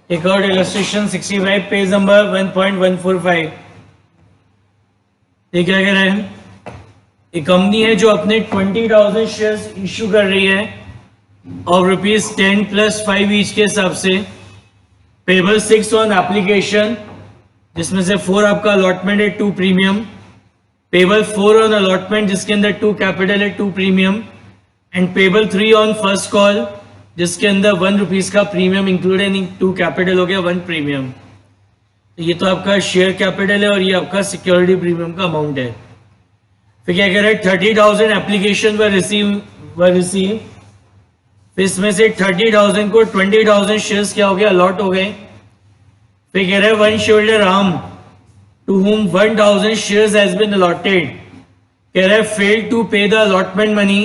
एक और illustration 65 page number 1.145। ये क्या कह रहे हैं? एक कंपनी है जो अपने 20,000 शेयर्स इशू कर रही है और ₹10 + 5 ईच के हिसाब से। पेबल 6 ऑन एप्लीकेशन, जिसमें से 4 आपका अलॉटमेंट है, 2 प्रीमियम। पेबल 4 ऑन अलॉटमेंट, जिसके अंदर 2 कैपिटल है, 2 premium. And payable 3 on first call, जिसके अंदर ₹1 का प्रीमियम इंक्लूड है, 2 कैपिटल हो गया, 1 प्रीमियम। तो ये तो आपका शेयर कैपिटल है और ये आपका सिक्योरिटी प्रीमियम का अमाउंट है। फिर क्या कह रहे हैं? 30,000 एप्लीकेशन वर रिसीव। फिर इसमें से 30,000 को 20,000 शेयर्स क्या हो गया? अलॉट हो गए। फिर कह रहे हैं one shareholder Ram to whom 1,000 shares has been allotted, कह रहे हैं failed to pay the allotment money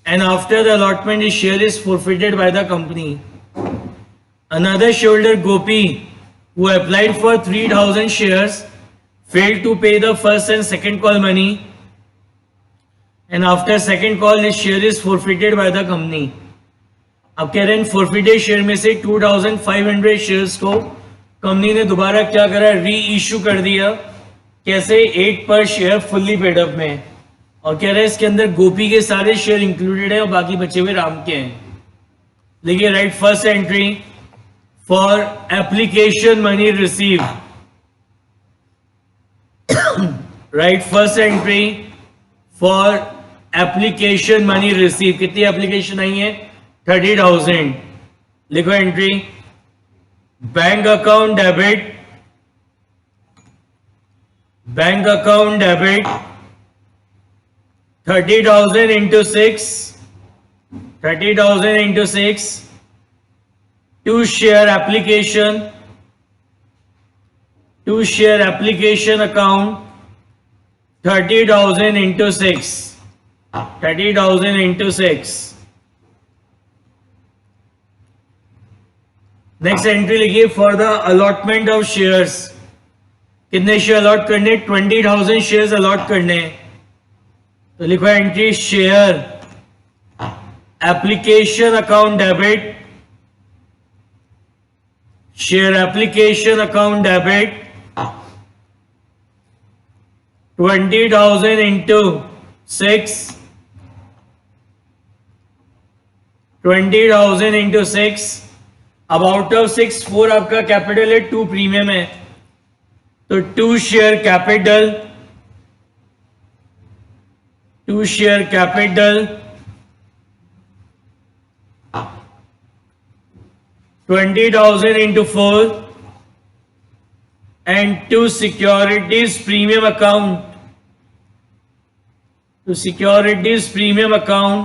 and after the allotment his share is forfeited by the company. Another shareholder Gopi, who applied for 3,000 shares, failed to pay the first and second call money and after second call his share is forfeited by the company. अब कह रहे हैं forfeited share में से 2,500 shares को company ने दोबारा क्या करा? री इशू कर दिया। कैसे? 8 पर शेयर फुल्ली पेडअप में। और कह रहे हैं इसके अंदर गोपी के सारे शेयर इंक्लूडेड है और बाकी बचे हुए राम के हैं। देखिए, right first entry for application money receive. Right first entry for application money receive. कितनी एप्लीकेशन आई है? 30,000। लिखो entry, bank account debit, bank account debit 30,000 into 6, 30,000 into 6, 2 share application, 2 share application account 30,000 into 6, 30,000 into 6। Next entry लिखिए, for the allotment of shares. कितने share allot करने? 20,000 shares allot करने। तो लिखो entry, share application account debit, share application account debit 20,000 into 6, 20,000 into 6। अब out of 6 4 आपका capital है, 2 premium है, तो 2 share capital, 2 share capital 20,000 into 4 and 2 securities premium account, to securities premium account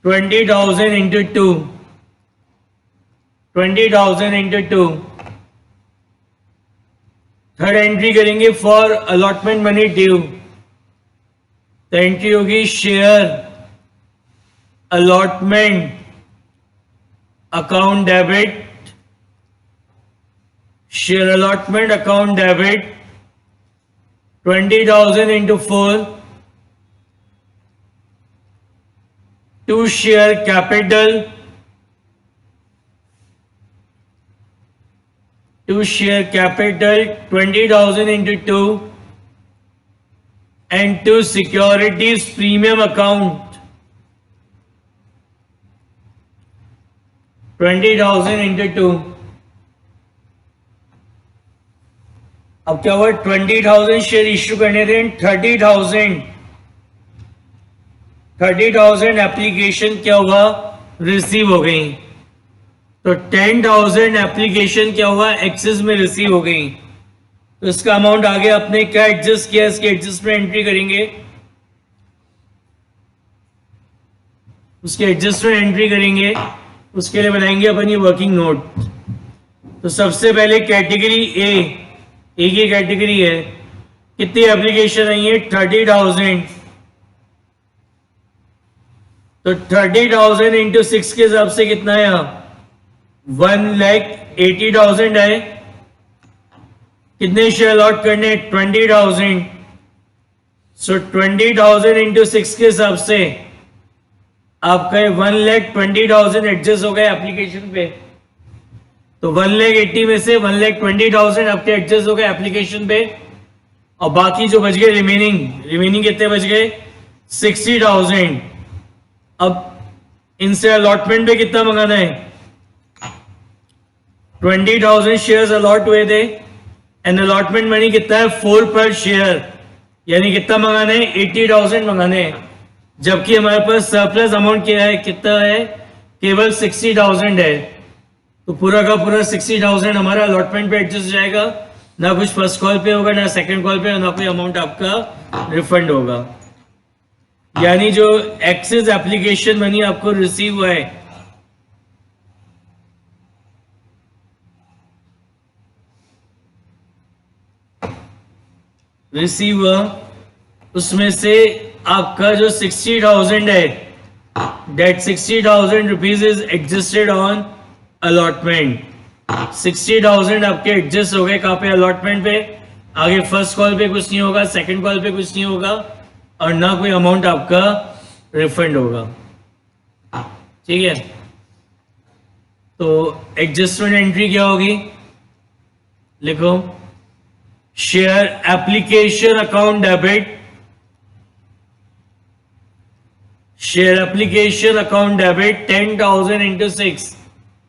20,000 into 2, 20,000 into 2। Third entry करेंगे for allotment money due. तो entry होगी share allotment account debit, share allotment account debit 20,000 into 4, 2 share capital, 2 share capital 20,000 into 2 and 2 securities premium account 20,000 into 2। अब क्या हुआ? 20,000 share issue करने थे, 30,000 application क्या हुआ? रिसीव हो गई। तो 10,000 एप्लीकेशन क्या हुआ? एक्सेस में रिसीव हो गई। तो इसका अमाउंट आगे आपने क्या एडजस्ट किया? इसके एडजस्ट में एंट्री करेंगे, उसके एडजस्ट में एंट्री करेंगे। उसके लिए बनाएंगे अपन ये वर्किंग नोट। तो सबसे पहले कैटेगरी ए की कैटेगरी है, कितनी एप्लीकेशन आई है? 30,000। तो 30,000 इंटू 6 के हिसाब से कितना है? 1,80,000 है। कितने शेयर अलॉट करने? 20,000। सो 20,000 इंटू 6 के हिसाब से आपका 1,20,000 एडजस्ट हो गए एप्लीकेशन पे। तो 1,80,000 में से 1,20,000 आपके एडजस्ट हो गए एप्लीकेशन पे, और बाकी जो बच गए रिमेनिंग कितने बच गए 60,000। अब इनसे अलॉटमेंट पे कितना मंगाना है, 20,000 शेयर्स अलॉट हुए थे, एंड अलॉटमेंट मनी कितना है 4 पर शेयर, यानी कितना मंगाना है 80,000 मंगाने हैं, जबकि हमारे पास सरप्लस अमाउंट क्या है, कितना है केवल 60,000 है। तो पूरा का पूरा 60,000 हमारा अलॉटमेंट पे एडजस्ट हो जाएगा, ना कुछ फर्स्ट कॉल पे होगा, ना सेकंड कॉल पे, ना कोई अमाउंट आपका रिफंड होगा। यानी जो एक्सेस एप्लीकेशन मनी आपको रिसीव हुआ है, उसमें से आपका जो 60,000 है, that 60,000 rupees is adjusted on allotment। 60,000 आपके एडजस्ट हो गए कहाँ पे, अलॉटमेंट पे। आगे फर्स्ट कॉल पे कुछ नहीं होगा, सेकंड कॉल पे कुछ नहीं होगा, और ना कोई अमाउंट आपका रिफंड होगा। ठीक है, तो एडजस्टमेंट एंट्री क्या होगी, लिखो share application account debit, share application account debit 10,000 into 6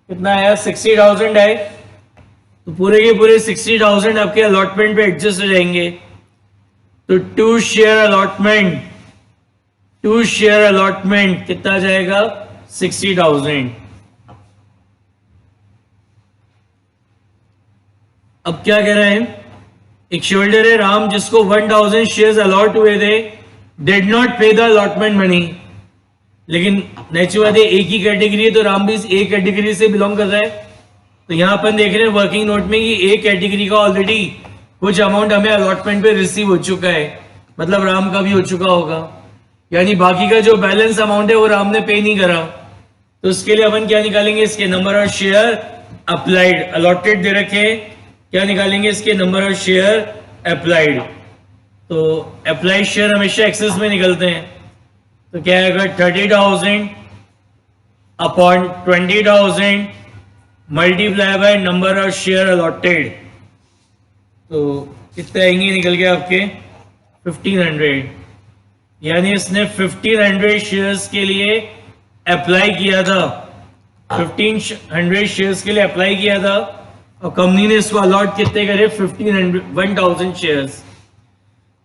कितना आया 60,000 है, तो पूरे के पूरे 60,000 आपके अलॉटमेंट पे एडजस्ट हो जाएंगे। तो टू शेयर अलॉटमेंट कितना जाएगा 60,000। अब क्या कह रहे हैं, एक शोल्डर है राम जिसको 1,000 शेयर्स अलॉट हुए थे, did not pay the allotment money. लेकिन नेचुरल है एक ही कैटेगरी है, तो राम भी ए कैटेगरी से बिलोंग कर रहा है। तो यहां अपन देख रहे हैं वर्किंग नोट में कि ए कैटेगरी का ऑलरेडी कुछ अमाउंट हमें अलॉटमेंट पे रिसीव हो चुका है, मतलब राम का भी हो चुका होगा, यानी बाकी का जो बैलेंस अमाउंट है वो राम ने पे नहीं करा। तो उसके लिए अपन क्या निकालेंगे, इसके number of share applied, allotted दे रखे, क्या निकालेंगे इसके नंबर ऑफ शेयर अप्लाइड। तो अप्लाइड शेयर हमेशा एक्सेस में निकलते हैं, तो क्या आएगा 30,000 upon 20,000 multiply by number of share allotted. तो कितने आएंगे निकल के आपके 1,500, यानी इसने 1,500 शेयर्स के लिए अप्लाई किया था, 1,500 शेयर्स के लिए अप्लाई किया था, और कंपनी ने इसको अलॉट कितने करे 1,000 शेयर्स।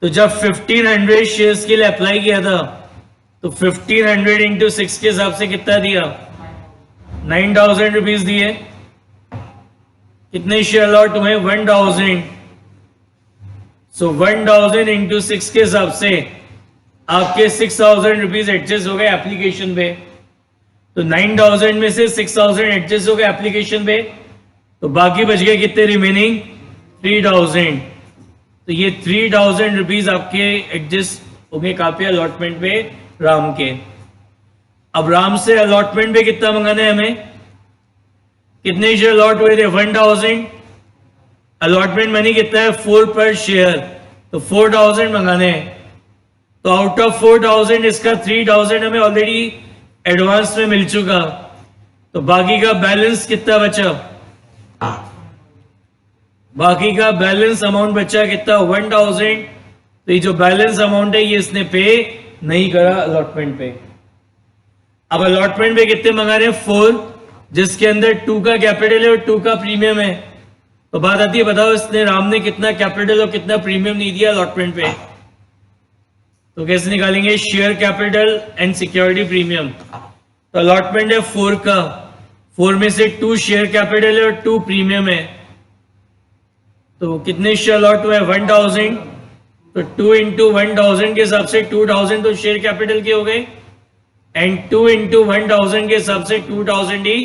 तो जब 1,500 शेयर्स के लिए अप्लाई किया था, तो 1,500 इंटू 6 के हिसाब से कितना दिया 9,000 रुपीज दिए। कितने शेयर अलॉट हुए 1,000, सो 1,000 इंटू 6 के हिसाब से आपके 6,000 रुपीज एडजस्ट हो गए एप्लीकेशन पे। तो 9,000 में से 6,000 एडजस्ट हो गए एप्लीकेशन पे, तो बाकी बच गए कितने रिमेनिंग 3,000। तो ये 3,000 रुपीज आपके एडजस्ट हो गए कहाँ पे अलॉटमेंट पे राम के। अब राम से अलॉटमेंट पे कितना मंगाना है हमें, कितने शेयर अलॉट हुए थे 1,000, अलॉटमेंट मनी कितना है 4 पर शेयर, तो 4,000 मंगाने हैं। तो आउट ऑफ 4,000 इसका 3,000 हमें ऑलरेडी एडवांस में मिल चुका, तो बाकी का बैलेंस कितना बचा, बाकी का बैलेंस अमाउंट बचा कितना 1,000। तो ये जो बैलेंस अमाउंट है ये इसने पे नहीं करा अलॉटमेंट पे। अब अलॉटमेंट पे कितने मंगा रहे हैं 4, जिसके अंदर 2 का कैपिटल है और 2 का प्रीमियम है। तो बात आती है बताओ इसने राम ने कितना कैपिटल और कितना प्रीमियम नहीं दिया अलॉटमेंट पे, तो कैसे निकालेंगे share capital and security premium. तो अलॉटमेंट है 4 का, 4 में से 2 शेयर कैपिटल है और 2 प्रीमियम है। तो कितने शेयर अलॉट हुए 1,000, तो 2 इंटू 1,000 के हिसाब से 2,000 तो शेयर कैपिटल के हो गए, एंड 2 इंटू 1,000 के हिसाब से 2,000 ही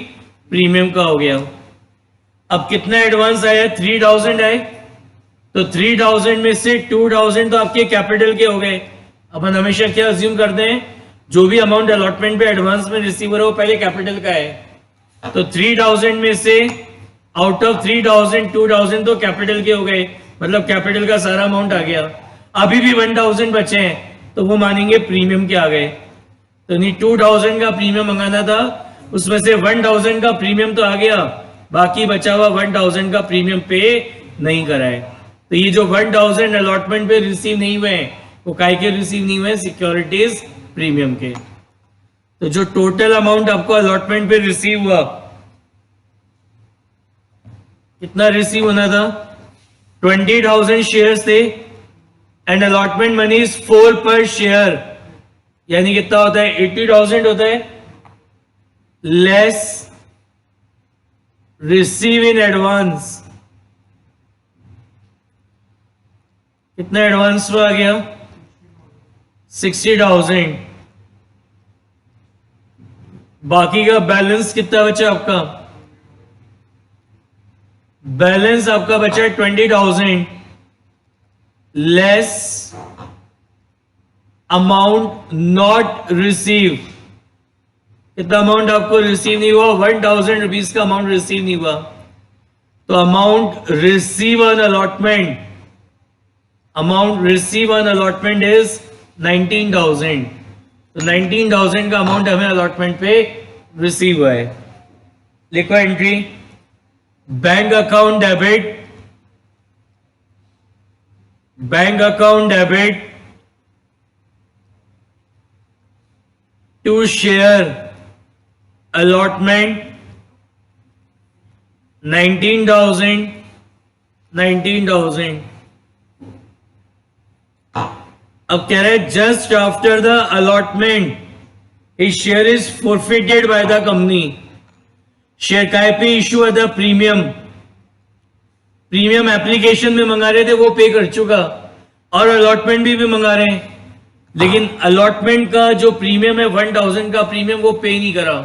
प्रीमियम का हो गया। अब कितना एडवांस आया 3,000 आए, तो 3,000 में से 2,000 तो आपके कैपिटल के हो गए। अपन हमेशा क्या अज्यूम करते हैं, जो भी अमाउंट अलॉटमेंट पे एडवांस में रिसीव हो रहा है वो पहले कैपिटल का है। तो 3,000 में से आउट ऑफ 3,000 2,000 तो कैपिटल के हो गए, मतलब कैपिटल का सारा अमाउंट आ गया। अभी भी 1,000 बचे हैं, तो वो मानेंगे प्रीमियम के आ गए। तो नहीं 2,000 का प्रीमियम मंगाना था, उसमें से 1,000 का प्रीमियम तो आ गया, बाकी बचा हुआ 1000 का प्रीमियम पे नहीं करा है। तो ये जो 1000 अलॉटमेंट पे रिसीव नहीं हुए हैं वो काय के रिसीव नहीं हुए, सिक्योरिटीज प्रीमियम के। तो जो टोटल अमाउंट आपको अलॉटमेंट पे रिसीव हुआ, कितना रिसीव होना था? 20,000 शेयर्स थे एंड अलॉटमेंट मनी इज 4 पर शेयर, यानी कितना होता है? 80,000 होता है लेस रिसीव इन एडवांस। कितना एडवांस में आ गया? 60,000। बाकी का बैलेंस कितना बचा आपका? बैलेंस आपका बचा 20,000 लेस अमाउंट नॉट रिसीव। कितना अमाउंट आपको रिसीव नहीं हुआ? 1,000 रुपीज का अमाउंट रिसीव नहीं हुआ। तो amount receive on allotment, amount receive on allotment is 19,000। तो 19,000 का अमाउंट हमें अलॉटमेंट पे रिसीव हुआ है। लिखो entry, bank account debit, bank account debit to share allotment 19,000 19,000। अब कह रहे just after the allotment his share is forfeited by the company. Share काय पे इशू है? The premium. प्रीमियम एप्लीकेशन में मंगा रहे थे वो पे कर चुका, और अलॉटमेंट भी मंगा रहे हैं, लेकिन अलॉटमेंट का जो प्रीमियम है 1,000 का प्रीमियम वो पे नहीं करा,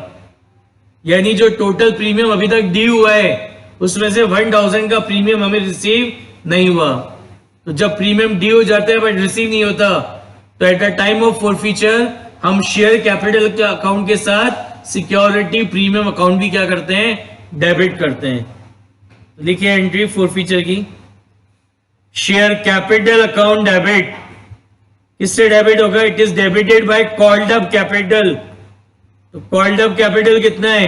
यानी जो टोटल प्रीमियम अभी तक ड्यू हुआ है उसमें से 1,000 का प्रीमियम हमें रिसीव नहीं हुआ। तो जब प्रीमियम ड्यू हो जाता है बट रिसीव नहीं होता, तो at the time of forfeiture हम शेयर कैपिटल के अकाउंट के साथ सिक्योरिटी प्रीमियम अकाउंट भी क्या करते हैं? डेबिट करते हैं। लिखिए एंट्री फॉरफीचर की, शेयर कैपिटल अकाउंट डेबिट। किससे डेबिट होगा? It is debited bye called up capital. तो कॉल्ड अप कैपिटल कितना है?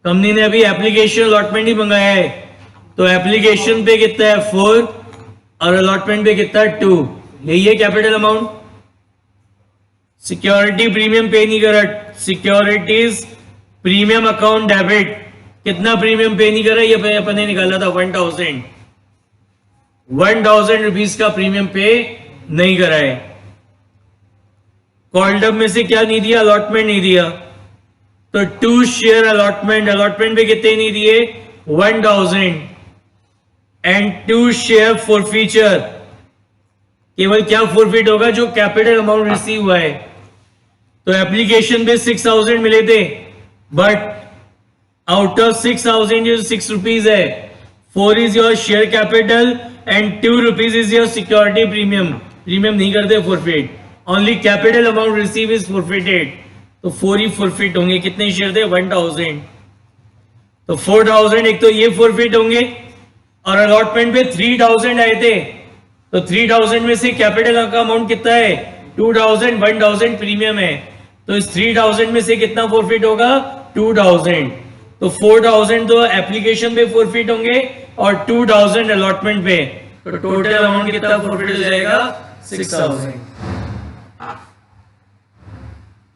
कंपनी ने अभी एप्लीकेशन अलॉटमेंट ही मंगाया है, तो एप्लीकेशन पे कितना है? 4 और अलॉटमेंट पे कितना है? 2। यही है कैपिटल अमाउंट। सिक्योरिटी प्रीमियम पे नहीं करा, सिक्योरिटीज प्रीमियम अकाउंट डेबिट। कितना प्रीमियम पे नहीं करा? ये अपन ने निकाला था 1,000। 1,000 रुपीज का प्रीमियम पे नहीं करा है। कॉल्ड अप में से क्या नहीं दिया? अलॉटमेंट नहीं दिया। तो 2 शेयर अलॉटमेंट, अलॉटमेंट पे कितने नहीं दिए? 1,000 एंड 2 शेयर फॉरफीचर। केवल क्या फॉरफिट होगा? जो कैपिटल अमाउंट रिसीव हुआ है। तो एप्लीकेशन पे 6,000 मिले थे, बट आउट ऑफ 6,000 जो 6 रुपीज है, 4 is your share capital and 2 rupees is your security premium. Premium नहीं करते forfeit, only capital amount receive is forfeited. तो 4 ही फॉरफिट होंगे। कितने शेयर थे? 1,000। तो 4,000 एक तो ये फॉरफिट होंगे, और अलॉटमेंट पे 3,000 आए थे, तो 3,000 में से कैपिटल का अमाउंट कितना है? 2,000। 1,000 प्रीमियम है, तो इस 3,000 में से कितना फॉरफिट होगा? 2,000। तो 4,000 तो एप्लीकेशन पे फॉरफिट होंगे और 2,000 अलॉटमेंट पे, तो टोटल अमाउंट कितना फॉरफिट हो जाएगा? 6,000।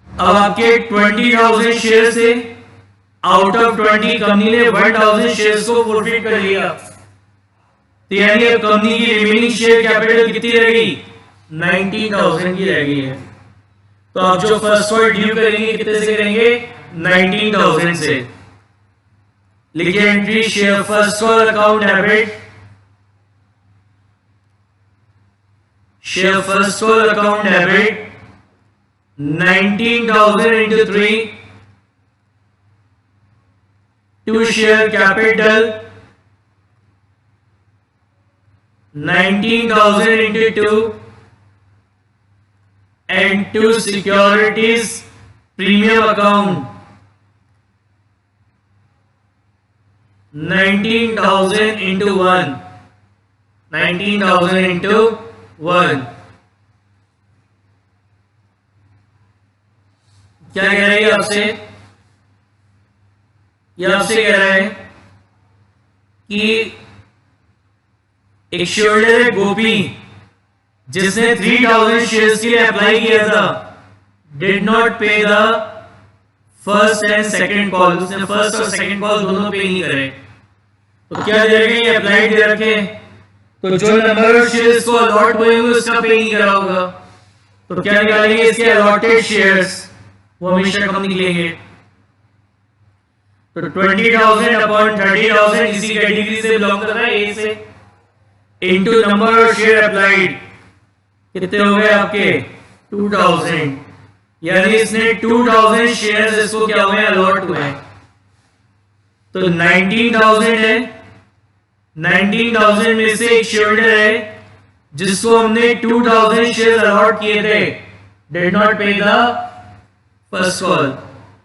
अब आपके 20,000 शेयर से आउट ऑफ 20 कंपनी ने 1,000 शेयर्स को फॉरफिट कर लिया, तो यानी अब कंपनी की रिमेनिंग शेयर कैपिटल कितनी रहेगी? 19,000 की रह गई है। तो आप जो फर्स्ट कॉल ड्यू करेंगे कितने से करेंगे? 19,000 से। लिखिए entry, share first call account debit, share first call account debit 19,000 into 3 to share capital 19,000 into 2 and 2 securities premium account 19,000 into 1, 19,000 into 1। क्या कह रही है आपसे? ये आपसे कह रहा है कि एक शेयरहोल्डर है गोपी, जिसने 3000 शेयर्स के लिए अप्लाई किया था, did not pay the first and second call, उसने फर्स्ट और सेकंड कॉल दोनों पे नहीं करे, तो क्या दे रखे? ये अप्लाई दे रखे, तो जो नंबर ऑफ शेयर्स को अलॉट हुए होंगे उसका पे नहीं करा होगा, तो क्या निकालेंगे? इसके अलॉटेड शेयर्स, वो हमेशा कम निकलेंगे। तो 20,000 अपॉन 30,000 इसी कैटेगरी से बिलोंग कर रहा है, ए से, into number of share applied, कितने हो गए आपके? 2000, यानी इसने 2000 शेयर्स इसको क्या हुए? अलॉट हुए हैं। तो 19,000 है, 19,000 में से एक शेयरहोल्डर है जिसको हमने 2000 शेयर्स अलॉट किए थे, did not pay the first call,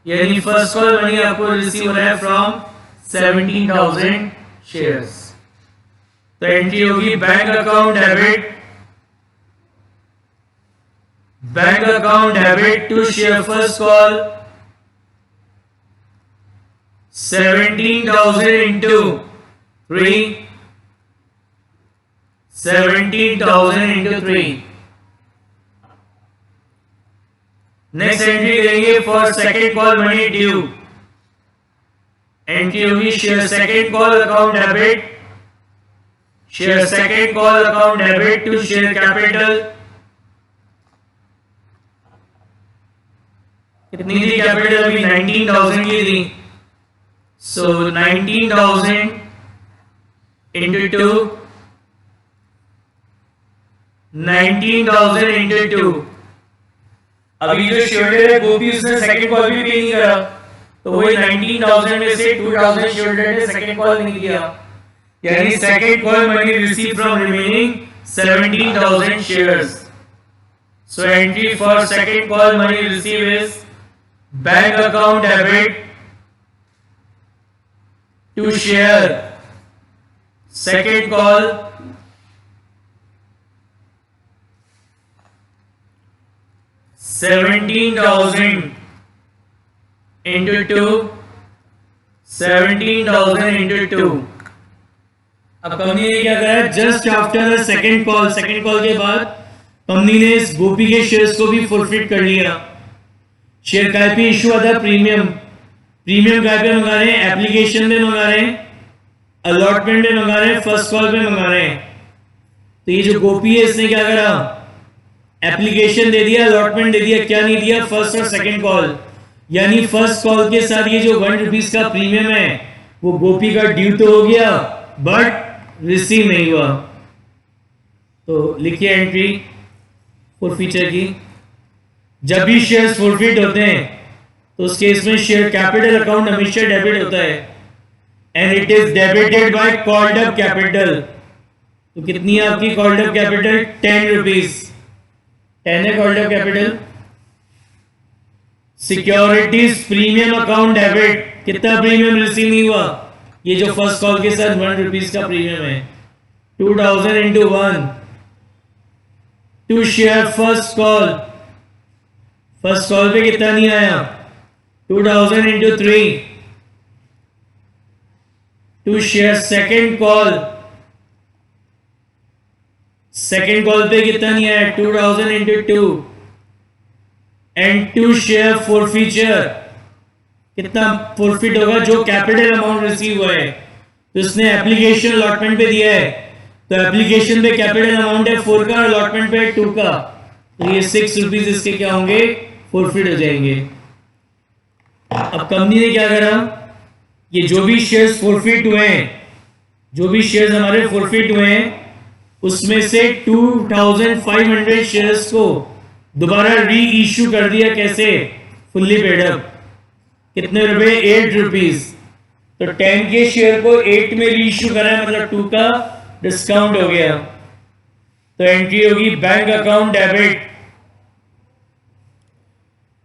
यानी फर्स्ट कॉल मनी आपको रिसीव हो रहा है फ्रॉम 17,000 शेयर्स। तो एंट्री होगी bank account debit, bank account debit to share first call 17,000 into 3, 17,000 into 3। Next entry करेंगे for second call money due, entry होगी share second call account debit, share second call account debit to share capital, कितनी थी capital? अभी 19,000 की थी, सो 19,000 into 2, 19,000 into 2। अभी जो shareholder है गोपी, उसने सेकंड कॉल भी पे नहीं करा, तो वही 19,000 में से 2,000 शेयरहोल्डर ने सेकंड कॉल नहीं किया, यानी second call money receive from remaining 17,000 shares. So entry for second call money receive is bank account debit to share second call 17,000 into 2, 17,000 into 2। अब कंपनी ने क्या करा? Just after the second call, second call के बाद company ने इस गोपी के shares को भी फॉरफिट कर लिया। शेयर काय पे इशू आता है? प्रीमियम। प्रीमियम काय पे मंगा रहे हैं? एप्लीकेशन में मंगा रहे हैं, अलॉटमेंट में मंगा रहे हैं, फर्स्ट कॉल पे मंगा रहे हैं। तो ये जो गोपी है इसने क्या करा? एप्लीकेशन दे दिया, अलॉटमेंट दे दिया, क्या नहीं दिया? फर्स्ट और सेकंड कॉल, यानी फर्स्ट कॉल के साथ ये जो 1 रुपीज का प्रीमियम है वो गोपी का ड्यू तो हो गया, बट रिसीव नहीं हुआ। तो लिखिए एंट्री फॉरफीचर की। जब भी शेयर्स फॉरफिट होते हैं तो उस केस में शेयर कैपिटल अकाउंट हमेशा डेबिट होता है, and it is debited bye called up capital. तो कितनी है आपकी कॉल्ड अप कैपिटल? 10 रुपीज, 10 है called up capital. Securities premium account debit, कितना प्रीमियम रिसीव नहीं हुआ? ये जो फर्स्ट कॉल के साथ 1 रुपीज का प्रीमियम है, 2000 into 1 to share first call. First call पे कितना नहीं आया? 2000 into 3 to share second call. Second call पे कितना नहीं आया? 2000 into 2 and to share forfeiture. कितना फॉरफिट होगा? जो कैपिटल अमाउंट रिसीव हुआ है, तो उसने एप्लीकेशन अलॉटमेंट पे दिया है, तो एप्लीकेशन पे कैपिटल अमाउंट है 4 का, अलॉटमेंट पे 2 का, तो ये 6 रुपीज इसके क्या होंगे? फॉरफिट हो जाएंगे। अब कंपनी ने क्या करा? ये जो भी शेयर्स फॉरफिट हुए हैं, जो भी शेयर्स हमारे फॉरफिट हुए हैं, उसमें से 2500 शेयर्स को दोबारा री इश्यू कर दिया। कैसे? Fully paid up. कितने रुपए? 8 रुपीज। तो 10 के शेयर को 8 में री इश्यू करा है, मतलब 2 का डिस्काउंट हो गया। तो एंट्री होगी bank account debit,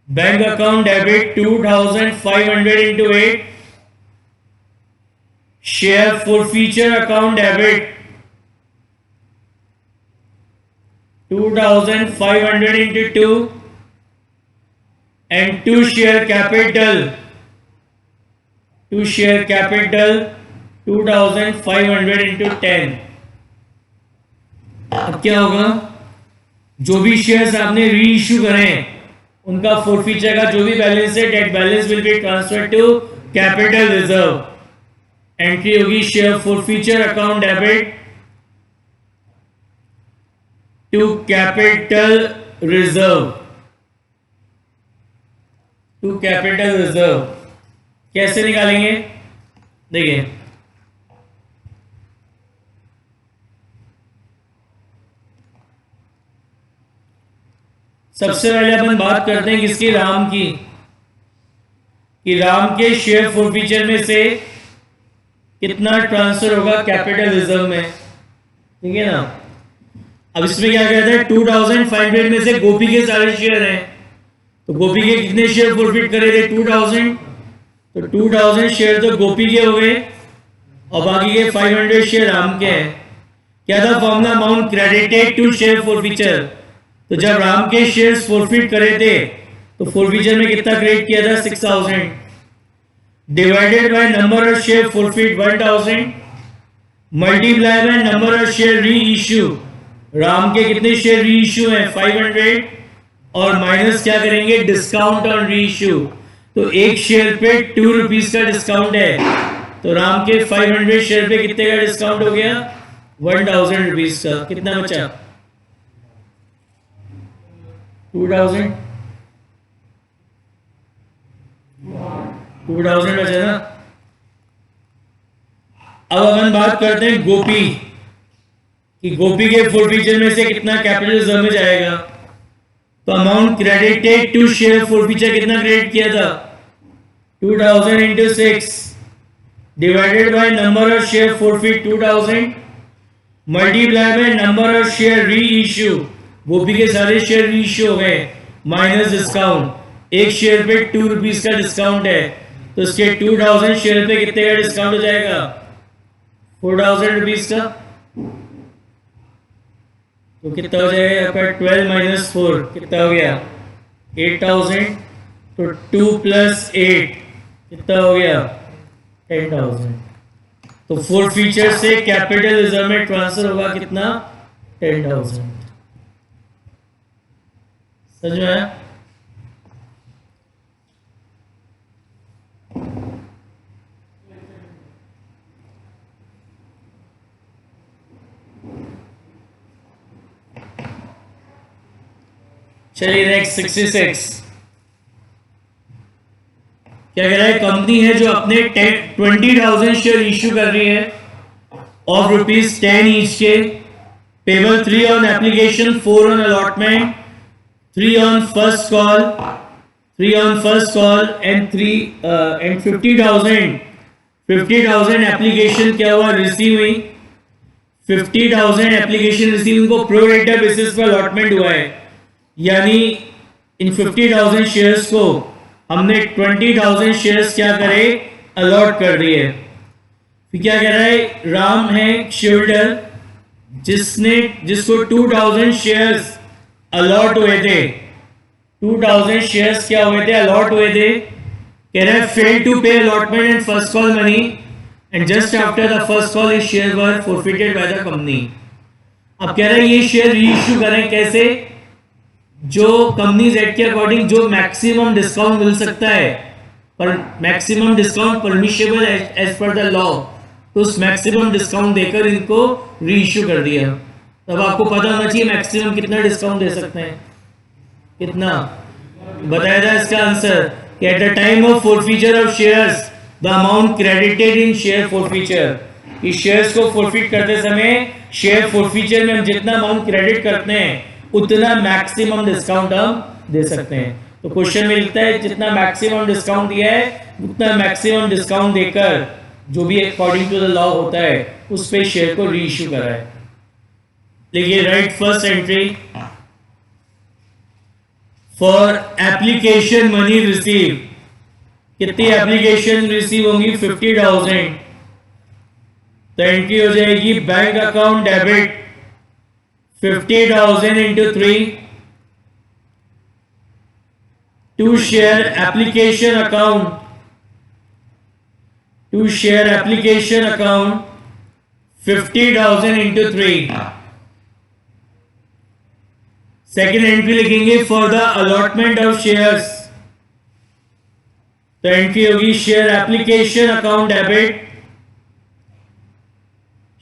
bank account debit 2500 into 8, share forfeiture account debit 2500 into 2 and 2 share capital to share capital 2500 into 10। अब क्या होगा, जो भी शेयर्स आपने री इश्यू करें उनका फोरफीचर का जो भी बैलेंस है, that balance will be transfer to capital reserve. Entry होगी share forfeiture account debit to capital reserve, to capital reserve. कैसे निकालेंगे, देखिए सबसे पहले अपन बात करते हैं किसकी, राम की, कि राम के शेयर फोरफीचर में से कितना ट्रांसफर होगा कैपिटल रिजर्व में, ठीक है ना। अब इसमें क्या कहता है, 2500 में से गोपी के सारे शेयर हैं, तो गोपी के कितने शेयर फोरफिट करे थे, 2000, तो 2000 शेयर तो गोपी के हो गए और बाकी के 500 शेयर राम के हैं। क्या था formula, amount credited to share forfeiture. तो जब राम के शेयर्स फोरफिट करे थे तो फोरफीचर में कितना क्रेडिट किया था, 6000 divided by number of share forfeit 1000 multiply by number of share री इश्यू। राम के कितने शेयर री इश्यू हैं, 500, और माइनस क्या करेंगे, डिस्काउंट ऑन री इश्यू। तो एक शेयर पे 2 रुपीज का डिस्काउंट है, तो राम के 500 शेयर पे कितने का डिस्काउंट हो गया, 1000 रुपीज का। कितना बचा, 2000 बचा ना। अब अपन बात करते हैं गोपी कि गोपी के फोरफीचर में से कितना कैपिटल रिजर्व में जाएगा। तो amount credited to share forfeiture कितना क्रेडिट किया था, 2000 into 6 divided by number of share forfeit 2000 multiply by number of share reissue. Gopi के सारे शेयर री इश्यू हो गए माइनस डिस्काउंट, एक शेयर पे 2 रुपीज का डिस्काउंट है, तो इसके 2000 शेयर पे कितने का डिस्काउंट हो जाएगा, 4000 रुपीज का। तो कितना हो जाएगा आपका, 12 माइनस 4 कितना हो गया, 8000। तो 2 प्लस 8 कितना हो गया, 10,000। तो फोरफीचर से कैपिटल रिजर्व में ट्रांसफर होगा कितना, 10,000। समझ में आया। चलिए नेक्स्ट 66 क्या कह रहा है, कंपनी है जो अपने 20,000 शेयर इश्यू कर रही है ऑफ ₹10 ईच के, payable 3 on application, 4 on allotment, 3 on first call, 3 on first call and 50,000 application क्या हुआ, रिसीव हुई। 50,000 एप्लीकेशन रिसीव, उनको प्रो रेटा बेसिस पर अलॉटमेंट हुआ है, यानी इन 50,000 शेयर्स को हमने 20,000 शेयर्स क्या करे, अलॉट कर दिए। फिर क्या कह रहा है, राम है शेयरहोल्डर जिसको 2,000 शेयर्स अलॉट हुए थे, 2,000 शेयर्स क्या हुए थे, अलॉट हुए थे। कह रहा है फेल टू पे allotment and first call money and just after the first call is share were forfeited by the company. अब कह रहा है ये शेयर री इश्यू करें कैसे, जो कंपनीज एक्ट के अकॉर्डिंग जो मैक्सिमम डिस्काउंट मिल सकता है, पर maximum discount permissible as per the law, तो उस मैक्सिमम डिस्काउंट देकर इनको री इश्यू कर दिया। तब आपको पता होना चाहिए मैक्सिमम कितना डिस्काउंट दे सकते हैं, कितना बताया था इसका आंसर कि at the time of forfeiture of shares the amount credited in share forfeiture. इस शेयर्स को फोरफिट करते समय शेयर फोरफीचर में हम जितना अमाउंट क्रेडिट करते हैं उतना मैक्सिमम डिस्काउंट हम दे सकते हैं। तो क्वेश्चन में लिखता है जितना मैक्सिमम डिस्काउंट दिया है उतना मैक्सिमम डिस्काउंट देकर जो भी अकॉर्डिंग टू द लॉ होता है उस पे शेयर को री इश्यू करा है। देखिए right first entry for application money receive, कितनी एप्लीकेशन रिसीव होंगी, 50,000। तो एंट्री हो जाएगी bank account debit 50,000 into 3 to share application account to share application account 50,000 into 3. Second entry लिखेंगे for the allotment of shares, तो एंट्री होगी share application account debit,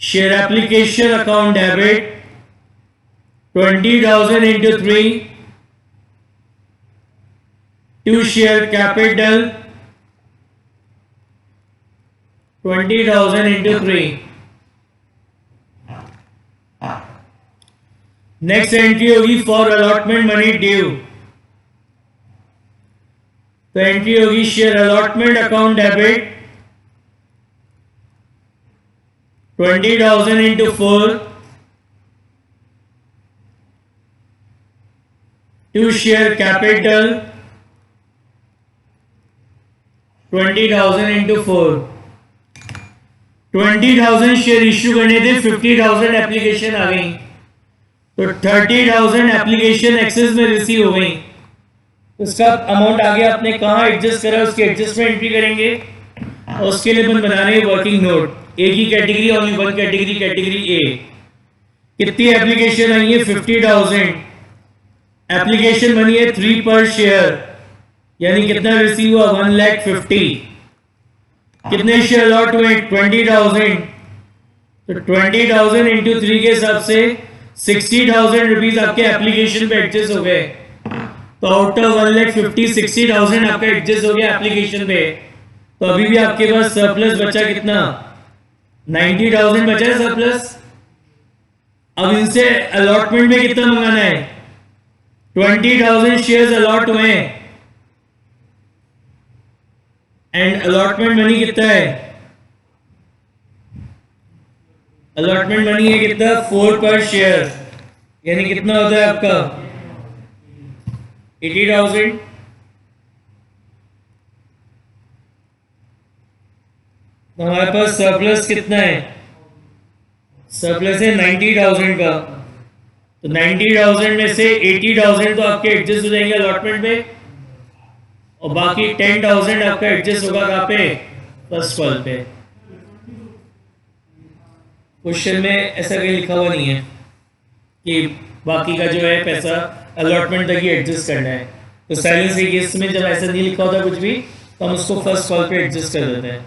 share application account debit 20,000 into 3 to share capital 20,000 into 3. Next entry होगी for allotment money due, तो entry होगी share allotment account debit 20,000 into 4 to share capital 20,000 into 4. 20,000 share issue करने थे, 50,000 application आ गई, तो 30,000 application access में receive हो गई, तो उसका अमाउंट आगे आपने कहाँ एडजस्ट करा उसकी एडजस्टमेंट एंट्री करेंगे, और उसके लिए बना रहे हैं वर्किंग नोट, ए की category only one category, category A. कितनी एप्लीकेशन आई है 50,000, एप्लीकेशन बनी है 3 पर शेयर, यानी कितना रिसीव हुआ 1,50,000, कितने शेयर अलॉट हुए 20,000, तो 20,000 इंटू 3 के हिसाब से 60,000 रुपीज आपके एप्लीकेशन पे एडजस्ट हो गए, तो आउट ऑफ 1,50,000 60,000 आपका एडजस्ट हो गया एप्लीकेशन पे, तो अभी भी आपके पास सरप्लस बचा कितना 90,000 बचा है सरप्लस। अब इनसे अलॉटमेंट में कितना मंगाना है 20,000 शेयर्स अलॉट हुए हैं, एंड अलॉटमेंट मनी कितना है, अलॉटमेंट मनी है कितना 4 पर शेयर, यानी कितना होता है आपका 80,000, तो हमारे पास सरप्लस कितना है, सरप्लस है 90,000 का, तो 90,000 में से 80,000 तो आपके एडजस्ट हो जाएंगे अलॉटमेंट पे, और बाकी 10,000 आपका एडजस्ट होगा कहाँ पे फर्स्ट कॉल पे। क्वेश्चन में ऐसा कहीं लिखा हुआ नहीं है कि बाकी का जो है पैसा अलॉटमेंट तक ही एडजस्ट करना है, तो साइलेंस के केस में जब ऐसा नहीं लिखा होता कुछ भी, तो हम उसको फर्स्ट कॉल पे एडजस्ट कर देते हैं।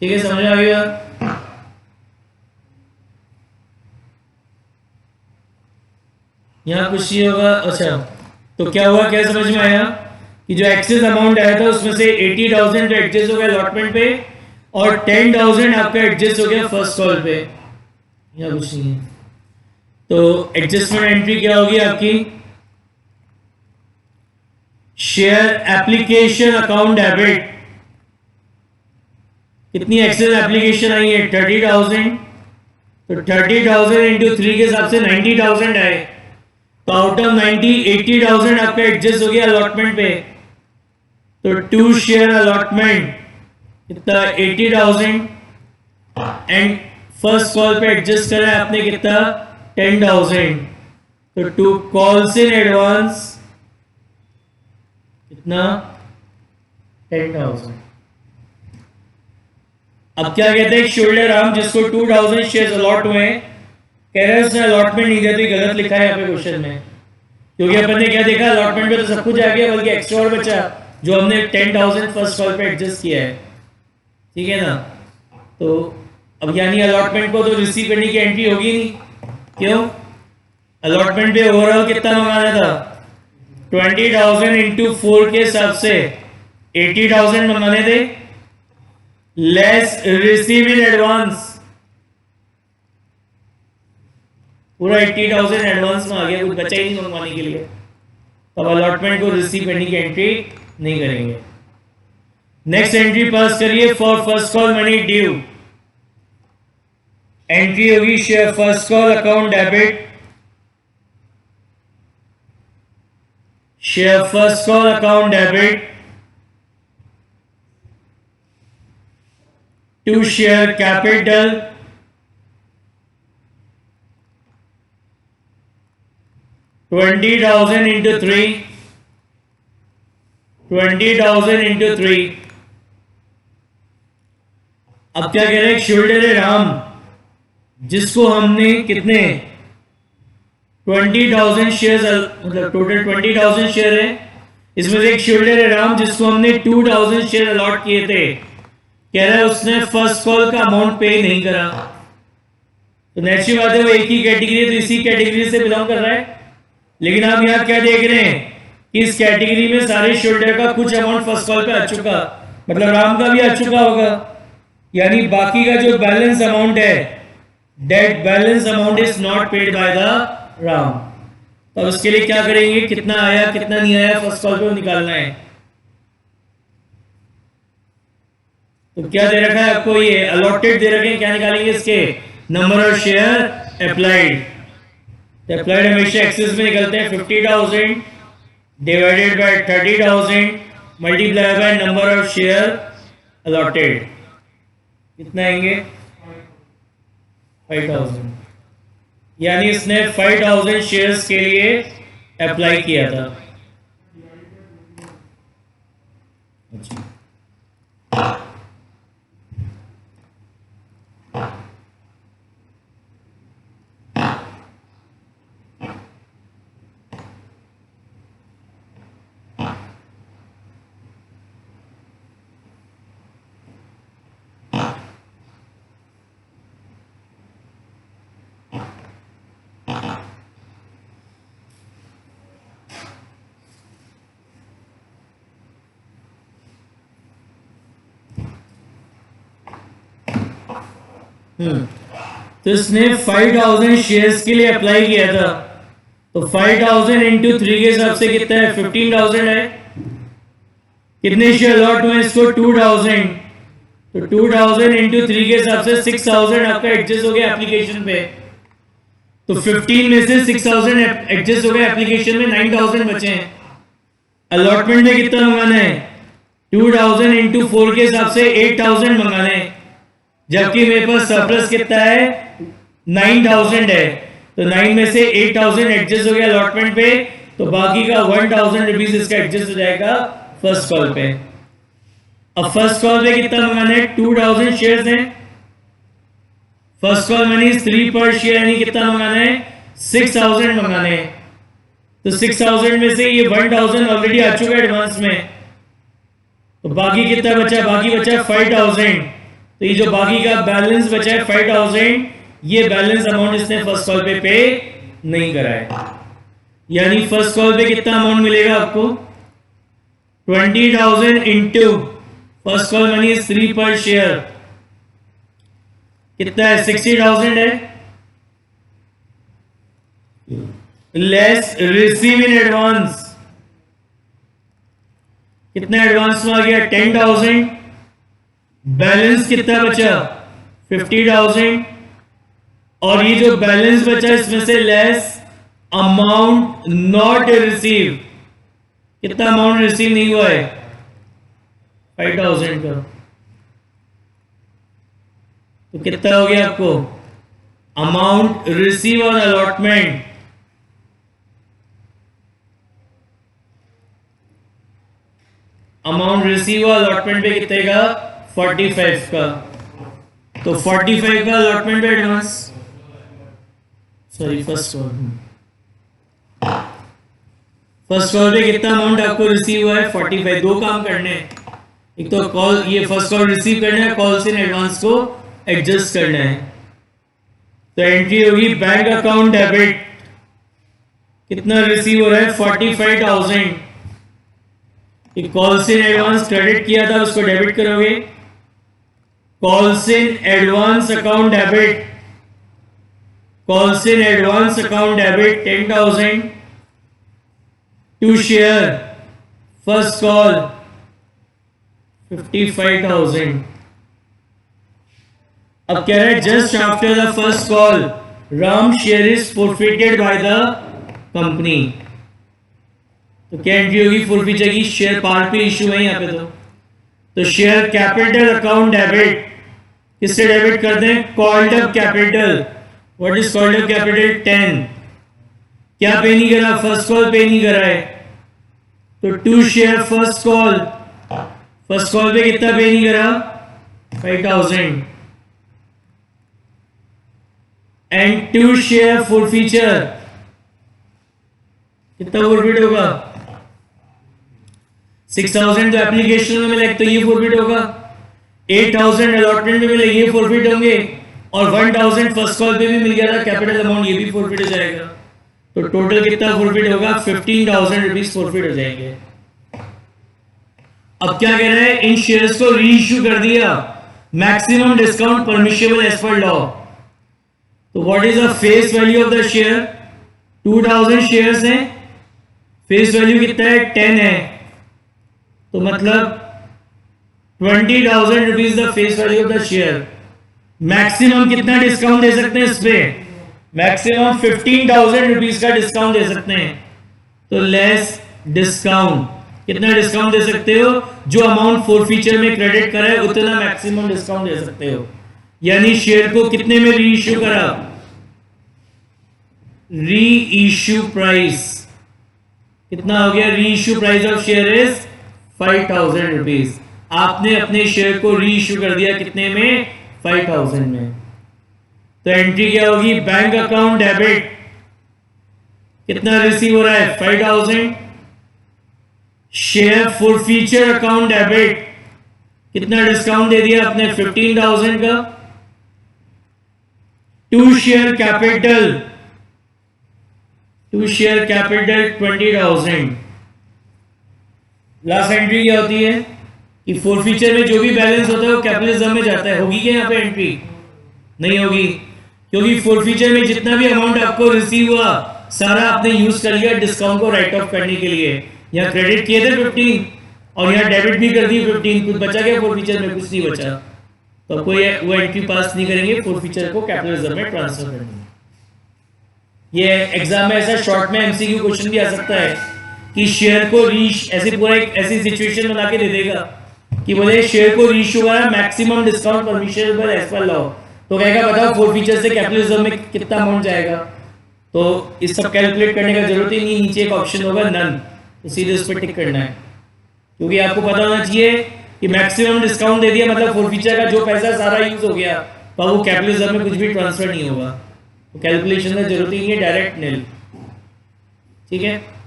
ठीक है, समझ आ गया। यहाँ कुछ ही होगा, अच्छा तो क्या हुआ, क्या समझ में आया कि जो एक्सेस अमाउंट आया था उसमें से 80,000 एडजस्ट हो गया अलॉटमेंट पे, और 10,000 आपका एडजस्ट हो गया फर्स्ट कॉल पे, या कुछ नहीं है। तो एडजस्टमेंट एंट्री क्या होगी आपकी, शेयर एप्लीकेशन अकाउंट डेबिट, कितनी एक्सेस एप्लीकेशन आई है 30,000, तो 30,000 इंटू 3 के हिसाब से 90,000 आए, तो आउट ऑफ 90 80,000 आपका एडजस्ट हो गया अलॉटमेंट पे, तो 2 शेयर अलॉटमेंट कितना 80,000, एंड फर्स्ट कॉल पे एडजस्ट करा है आपने कितना 10,000, तो 2 कॉल्स इन एडवांस कितना 10,000। अब क्या कहते हैं शोल्डर आर्म जिसको 2,000 शेयर्स अलॉट हुए हैं, कह रहे हैं उसने अलॉटमेंट नहीं दिया, तो गलत लिखा है यहाँ पे क्वेश्चन में, क्योंकि अपन ने क्या देखा अलॉटमेंट पे तो सब कुछ आ गया, बल्कि एक्स्ट्रा और बचा जो हमने 10,000 फर्स्ट कॉल पे एडजस्ट किया है, ठीक है ना। तो अब यानी अलॉटमेंट को तो रिसीव करने की एंट्री होगी नहीं, क्यों, अलॉटमेंट पे ओवरऑल कितना मंगाना था 20,000 इंटू 4 के हिसाब से 80,000 मंगाने थे, लेस रिसीव इन एडवांस, पूरा 80,000 एडवांस में आ गया, कुछ बचा ही नहीं मंगवाने के लिए, तब अलॉटमेंट को रिसीव करने की एंट्री नहीं करेंगे। नेक्स्ट एंट्री पास करिए for first call money due, entry होगी share first call account debit, share first call account debit to share capital 20,000 into 3 20,000 into 3. अब क्या कह रहे हैं, शोल्डर है राम जिसको हमने कितने 20,000 शेयर्स, मतलब टोटल 20,000 शेयर है, इसमें से एक शोल्डर है राम जिसको हमने 2,000 शेयर अलॉट किए थे। कह रहा है उसने फर्स्ट कॉल का अमाउंट पे नहीं करा, तो नेचुरल बात है वो एक ही कैटेगरी है, तो इसी कैटेगरी से बिलोंग कर रहा है। लेकिन आप यहाँ क्या देख रहे हैं कि इस कैटेगरी में सारे शोल्डर का कुछ अमाउंट फर्स्ट कॉल पे आ चुका, मतलब राम का भी आ चुका होगा, यानी बाकी का जो बैलेंस अमाउंट है, that balance amount is not paid by the Ram. तो उसके लिए क्या करेंगे, कितना आया कितना नहीं आया फर्स्ट कॉल पे निकालना है। तो क्या दे रखा है आपको, ये अलॉटेड दे रखे हैं, क्या निकालेंगे इसके, number of share applied. Applied हमेशा एक्सेस में निकलते हैं, 50,000 divided by 30,000 multiply by number of share allotted, कितना आएंगे 5,000, यानी इसने 5,000 शेयर्स के लिए अप्लाई किया था। अच्छा, तो इसने 5,000 शेयर्स के लिए अप्लाई किया था, तो 5,000 इंटू 3 के हिसाब से कितना है, 15,000 है। कितने शेयर अलॉट हुए इसको, 2,000, तो 2,000 इंटू 3 के हिसाब से 6,000 आपका एडजस्ट हो गया एप्लीकेशन पे। तो 15 में से 6,000 एडजस्ट हो गया एप्लीकेशन में, 9,000 बचे हैं। अलॉटमेंट में कितना मंगाना है, 2,000 इंटू 4 के हिसाब से 8,000 मंगाना है, जबकि मेरे पास सरप्लस कितना है 9,000 है, तो 9 में से 8,000 एडजस्ट हो गया अलॉटमेंट पे, तो बाकी का 1,000 रुपीज इसका एडजस्ट हो जाएगा फर्स्ट कॉल पे। अब फर्स्ट कॉल पे कितना मंगाना है, 2,000 शेयर्स हैं, फर्स्ट कॉल मनी 3 पर शेयर, यानी कितना मंगाना है 6,000 मंगाना है। तो 6,000 में से ये 1,000 ऑलरेडी आ चुका है एडवांस में, तो बाकी कितना बचा, बाकी बचा 5,000। तो ये जो बाकी का बैलेंस बचा है 5,000, ये बैलेंस अमाउंट इसने फर्स्ट कॉल पे नहीं करा है, यानी फर्स्ट कॉल पे कितना अमाउंट मिलेगा आपको, 20,000 इंटू फर्स्ट कॉल मनी 3 पर शेयर, कितना है 60,000 है, लेस रिसीव इन एडवांस, कितना एडवांस में आ गया 10,000, बैलेंस कितना बचा 50,000, और ये जो बैलेंस बचा इसमें से लेस अमाउंट नॉट रिसीव, कितना अमाउंट रिसीव नहीं हुआ है 5,000 का, तो कितना हो गया आपको amount receive on allotment, amount receive allotment पे कितने का 45 का, तो 45 का अलॉटमेंट पे एडवांस, सॉरी फर्स्ट कॉल पे कितना अमाउंट आपको रिसीव हुआ है 45। दो काम करने हैं, एक तो कॉल, ये फर्स्ट कॉल रिसीव करना है, कॉल से एडवांस को एडजस्ट करना है। तो एंट्री होगी बैंक अकाउंट डेबिट, कितना रिसीव हो रहा है 45,000, कॉल से एडवांस क्रेडिट किया था उसको डेबिट करोगे, कॉल से एडवांस अकाउंट डेबिट, कॉल से advance account debit 10,000 to share first call 55,000। अब कह रहे हैं just after the first call Ram share is forfeited by the company, तो क्या एंट्री होगी, फॉरफिट जाएगी, शेयर पार पे इशू है यहाँ पे, तो शेयर कैपिटल अकाउंट डेबिट, किससे डेबिट कर दें, called up capital, what is called up capital 10, क्या पे नहीं करा, फर्स्ट कॉल पे नहीं करा है, तो 2 शेयर फर्स्ट कॉल पे कितना पे नहीं करा 5000 एंड 2 शेयर फुल फीचर कितना फॉरफिट होगा 6000 तो एप्लीकेशन में मिला तो ये फॉरफिट होगा 8000 अलॉटमेंट में मिला ये फॉरफिट होंगे और 1000 फर्स्ट कॉल पे भी मिल गया था कैपिटल अमाउंट ये भी फॉरफिट हो जाएगा तो टोटल कितना फॉरफिट होगा 15000 रुपीज फॉरफिट हो जाएंगे। अब क्या कह रहे हैं इन शेयर्स को री इश्यू कर दिया maximum discount permissible as per law. तो what is the face value of the share 2000 shares हैं फेस वैल्यू कितना है 10 है तो मतलब 20,000 rupees the face value of the share. Maximum कितना डिस्काउंट दे सकते हैं इस पे मैक्सिमम 15,000 रुपीज का डिस्काउंट दे सकते हैं तो लेस डिस्काउंट कितना डिस्काउंट दे सकते हो जो अमाउंट फोर फीचर में क्रेडिट करा है उतना मैक्सिमम डिस्काउंट दे सकते हो। यानी शेयर को कितने में री इश्यू करा री इश्यू प्राइस कितना हो गया री issue price of share is 5,000 rupees. आपने अपने शेयर को री इश्यू कर दिया कितने में 5,000 में तो एंट्री क्या होगी बैंक अकाउंट डेबिट कितना रिसीव हो रहा है 5,000 share full feature account debit कितना डिस्काउंट दे दिया आपने 15,000 का 2 शेयर कैपिटल 20,000 लास्ट एंट्री क्या होती है कि फुल फीचर में जो भी बैलेंस होता है वो कैपिटलिज्म में जाता है। होगी क्या यहाँ पे एंट्री नहीं होगी क्योंकि फुल फीचर में जितना भी अमाउंट आपको रिसीव हुआ सारा आपने यूज कर लिया डिस्काउंट को राइट ऑफ करने के लिए। यहाँ क्रेडिट किए थे 15 और यहाँ डेबिट भी कर दी 15 कुछ बचा गया फुल फीचर में कुछ नहीं बचा तो आपको वो एंट्री पास नहीं करेंगे फुल फीचर को कैपिटलिज्म में ट्रांसफर करेंगे। ये एग्जाम में ऐसा शॉर्ट में एमसीक्यू क्वेश्चन भी आ सकता है कि शेयर को ऐसे पूरा एक ऐसी सिचुएशन बना के दे देगा कि बोले शेयर को रीइश्यू हुआ है maximum discount permissible as per law तो कहेगा बताओ फोर फीचर से कैपिटलिज्म में कितना अमाउंट जाएगा तो इस सब कैलकुलेट करने का जरूरत ही नहीं। नीचे एक ऑप्शन होगा नन तो सीधे उस पर टिक करना है क्योंकि आपको पता होना चाहिए कि मैक्सिमम डिस्काउंट दे दिया मतलब फोर फीचर का जो पैसा सारा यूज हो गया तो वो कैपिटलिज्म में कुछ भी ट्रांसफर नहीं होगा तो कैलकुलेशन में जरूरत ही नहीं है डायरेक्ट नील। ठीक है।